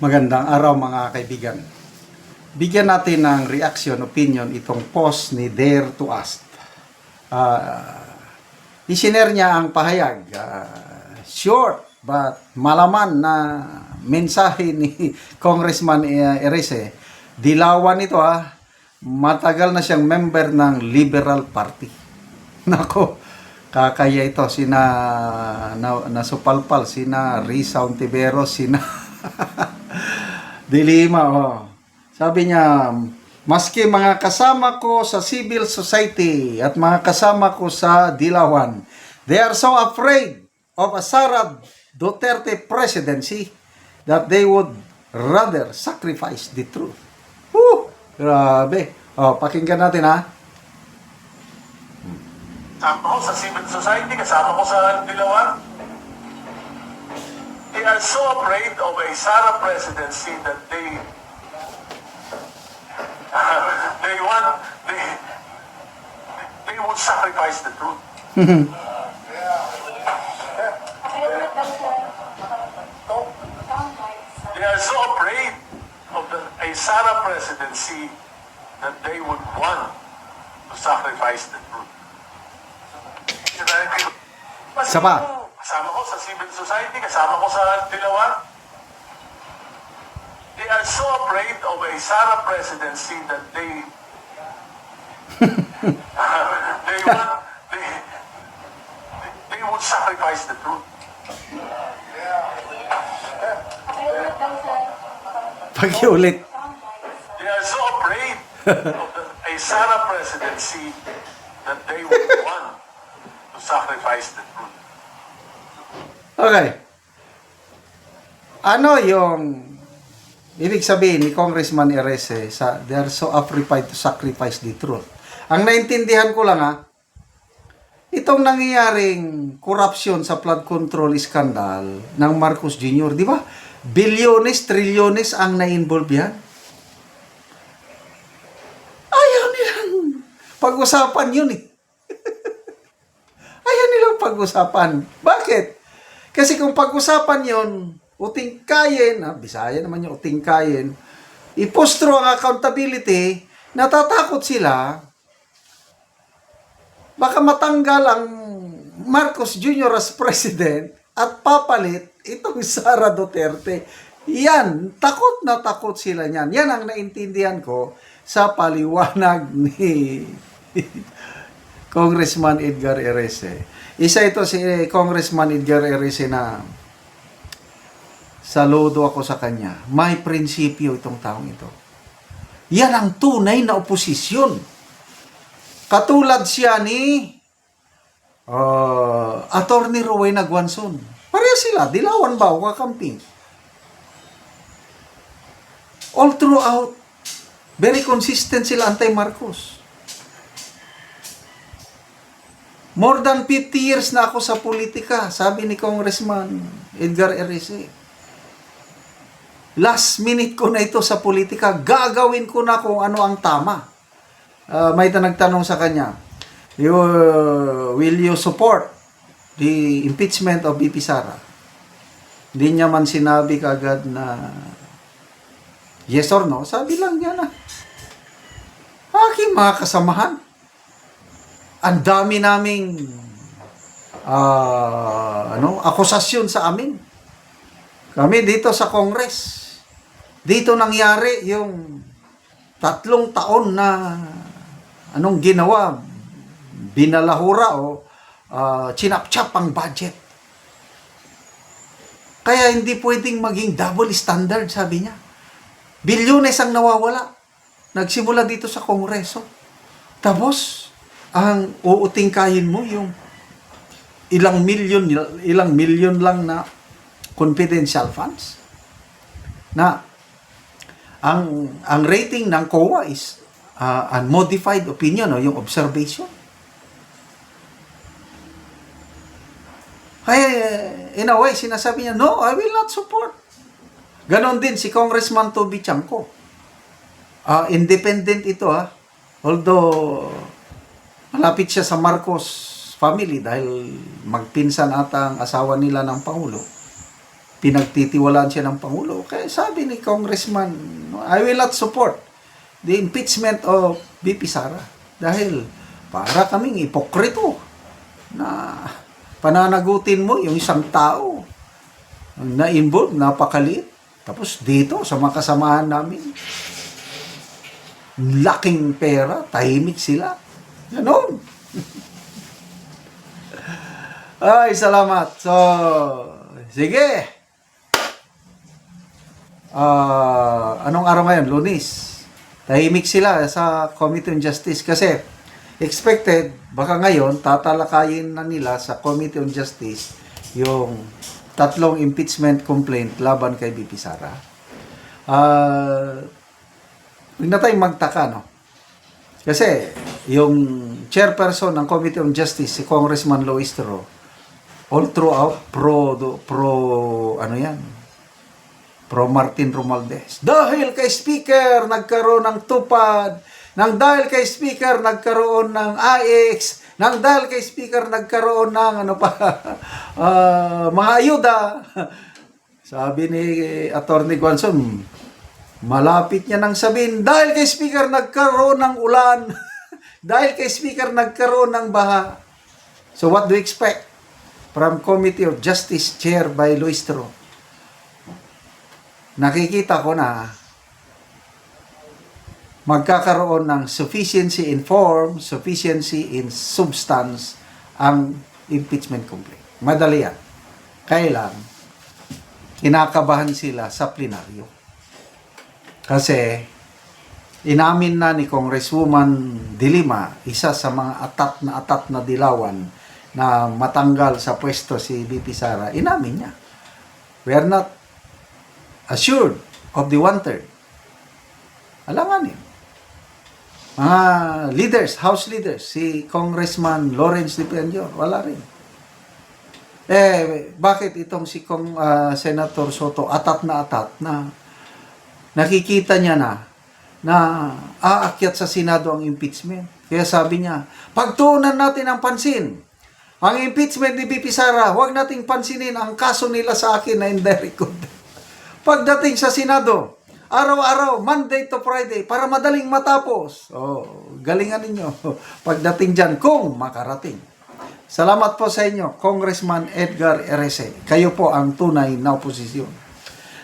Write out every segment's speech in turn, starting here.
Magandang araw mga kaibigan. Bigyan natin ng reaction, opinion itong post ni Dare to Ask. Isinare niya ang pahayag. Short but malaman na mensahe ni Congressman Erese. Dilawan ito Matagal na siyang member ng Liberal Party. Nako, kakaya ito. Nasupalpal, sina Risa Ontiveros, sina Dilima, Sabi niya, maski mga kasama ko sa civil society at mga kasama ko sa Dilawan, they are so afraid of a Sara Duterte presidency that they would rather sacrifice the truth. Grabe. Pakinggan natin Kasama ko sa civil society, kasama ko sa Dilawan. They are so afraid of a Sara presidency that they would sacrifice the truth. They are so afraid of a Sara presidency that they would want to sacrifice the truth. Sapa. Kasama ko sa civil society, kasama ko sa Dilawan. They are so afraid of a Sara presidency that they would sacrifice the truth. Pakiulit. They are so afraid of a Sara presidency that they would want to sacrifice the truth. Okay. Ano yung ibig sabihin ni Congressman Erese sa they are so afraid to sacrifice the truth? Ang naintindihan ko lang itong nangyayaring corruption sa flood control scandal ng Marcos Jr., di ba? Bilyones, trilyones ang na-involve yan. Ayaw nilang pag-usapan yun Ayaw nilang pag-usapan. Bakit? Kasi kung pag-usapan yon, utingkayin, Bisaya naman yung utingkayin, ipostro ang accountability, natatakot sila, baka matanggal ang Marcos Jr. as president at papalit itong Sara Duterte. Yan, takot na takot sila niyan. Yan ang naintindihan ko sa paliwanag ni Congressman Edgar Erese. Isa ito si Congressman Edgar Erese na saludo ako sa kanya. May prinsipyo itong taong ito. Yan ang tunay na oposisyon. Katulad siya ni Attorney Rowena Guanzon. Pareha sila, Dilawan ba o kakamping. All throughout, very consistent sila anti-Marcos. More than 50 years na ako sa politika, sabi ni Congressman Edgar Erese. Last minute ko na ito sa politika, gagawin ko na kung ano ang tama. May nagtanong sa kanya, will you support the impeachment of VP Sara? Hindi niya man sinabi kagad na yes or no. Sabi lang niya na, aking mga kasamahan, ang dami naming akusasyon sa amin. Kami dito sa Congress. Dito nangyari yung 3 taon na ginawa. Binalahura o chinap-chap ang budget. Kaya hindi pwedeng maging double standard, sabi niya. Bilyones ang nawawala. Nagsimula dito sa Kongreso. Tapos, ang uutingkayin mo yung ilang milyon lang na confidential funds na ang rating ng COA is unmodified opinion yung observation. Kaya in a way sinasabi niya, no, I will not support. Ganon din si Congressman Toby Chanco. Independent ito although malapit siya sa Marcos family dahil magpinsan ata ang asawa nila ng Pangulo. pinagtitiwalaan siya ng Pangulo. Kaya sabi ni Congressman, I will not support the impeachment of VP Sara. Dahil para kaming ipokrito na pananagutin mo yung isang tao na involved, napakaliit. Tapos dito, sa mga kasamahan namin, laking pera, tahimik sila. Ganon. Ay, salamat. So, sige. Anong araw ngayon? Lunes. Tahimik sila sa Committee on Justice kasi expected, baka ngayon, tatalakayin na nila sa Committee on Justice yung 3 impeachment complaint laban kay VP Sara. Huwag na tayong magtaka, no? Kasi yung chairperson ng Committee on Justice, si Congressman Loistro, all throughout pro Martin Romualdez. Dahil kay Speaker nagkaroon ng tupad, dahil kay Speaker nagkaroon ng AX, dahil kay Speaker nagkaroon ng mga ayuda. Sabi ni Attorney Guanzon, malapit niya nang sabihin, dahil kay Speaker nagkaroon ng ulan, dahil kay Speaker nagkaroon ng baha. So what do you expect from Committee of Justice Chair by Luistro? Nakikita ko na magkakaroon ng sufficiency in form, sufficiency in substance ang impeachment complaint. Madali yan. Kailang kinakabahan sila sa plenaryo. Kasi inamin na ni Congresswoman Dilima, isa sa mga atat na dilawan na matanggal sa pwesto si VP Sara, inamin niya. We are not assured of the 1/3. Alanganin. Mga leaders, House leaders, si Congressman Lawrence Di Pianyor, wala rin. Bakit itong si Senator Soto atat na nakikita niya na aakyat sa Senado ang impeachment. Kaya sabi niya, pagtuunan natin ang pansin. Ang impeachment ni VP Sara, huwag nating pansinin ang kaso nila sa akin na indirect contempt. Pagdating sa Senado, araw-araw, Monday to Friday, para madaling matapos. Galingan ninyo. Pagdating dyan, kung makarating. Salamat po sa inyo, Congressman Edgar Erese. Kayo po ang tunay na oposisyon.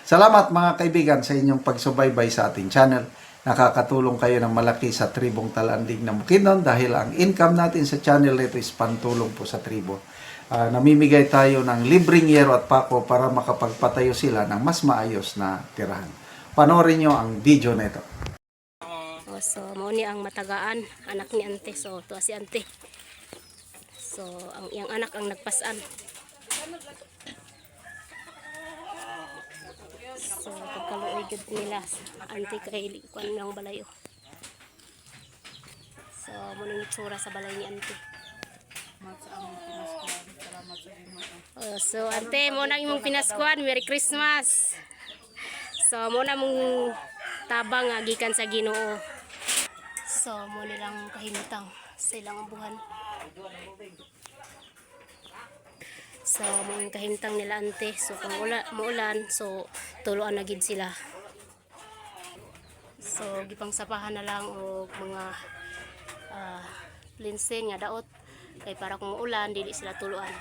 Salamat mga kaibigan sa inyong pagsubaybay sa ating channel. Nakakatulong kayo ng malaki sa tribong Talandig na Bukidnon dahil ang income natin sa channel nito is pantulong po sa tribo. Namimigay tayo ng libreng yero at pako para makapagpatayo sila ng mas maayos na tirahan. Panoorin nyo ang video nito. So, mao ni ang matagaan, anak ni ante. So, tuwa si ante. So, ang iyang anak ang nagpasan. So, pagkaluoy gud nila ante kay likuan ng balayo. So, muna yung tsura sa balay ni ante. So, ante, muna imong pinaskuan. Merry Christmas! So, muna mong tabang gikan sa Ginoo. So, mo nilang kahimtang sa ilang abuhan. So, mong kahimtang nila ante. So, kung muulan, so, tuluan na gid sila. So, gipang sapahan na lang o mga linsen nga daot. Kay para kung uulan, dili sila tuluan.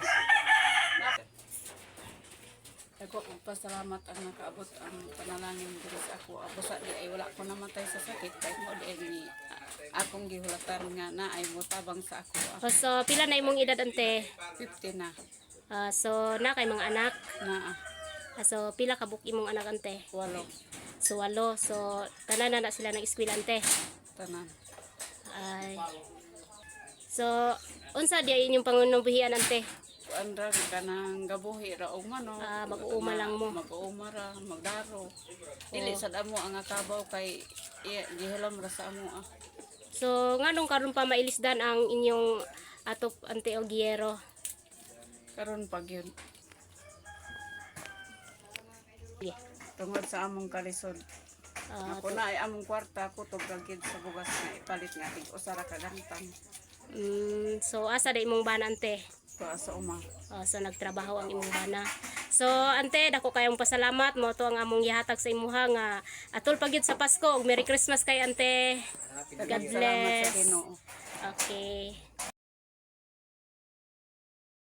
Ako pasalamat ang nakaabot ang panalangin diri sa ako. Ako sa di ay wala ko namatay sa sakit kay mo di ni akong gihulatan nga na ay motabang sa ako. So, pila na imong edad ante? 50 na So, na kay mga anak. na So, pila ka buk imong anak ante? 8 So, 8. So, tanan na sila ng eskwela ante. tanan. Ay. So, unsa di inyong pangunubuhian ante? Andra kanang gabuhi ra og mano. Mag-uuma lang mo. Mag-uuma ra, magdaro. Dili sad amo ang akabaw kay gihilam ra sa amo. So, nganong karon pa mailisdan ang inyong atop ante o giyero? Karon pag yun Yeah. tungod sa among kalisod. Ako na ay among kwarta kutob ra gid sa bugas nga ipalit nga tig usa ra ka gantang. So, asa da imong bana ante? Sa uma. So, nagtrabaho ang imong bana. So ante dako kayong pasalamat mo to ang among gihatag sa imuha nga atol pagyud sa Pasko ug Merry Christmas kay ante. God Salamat sa bless. Ginoo. Okay.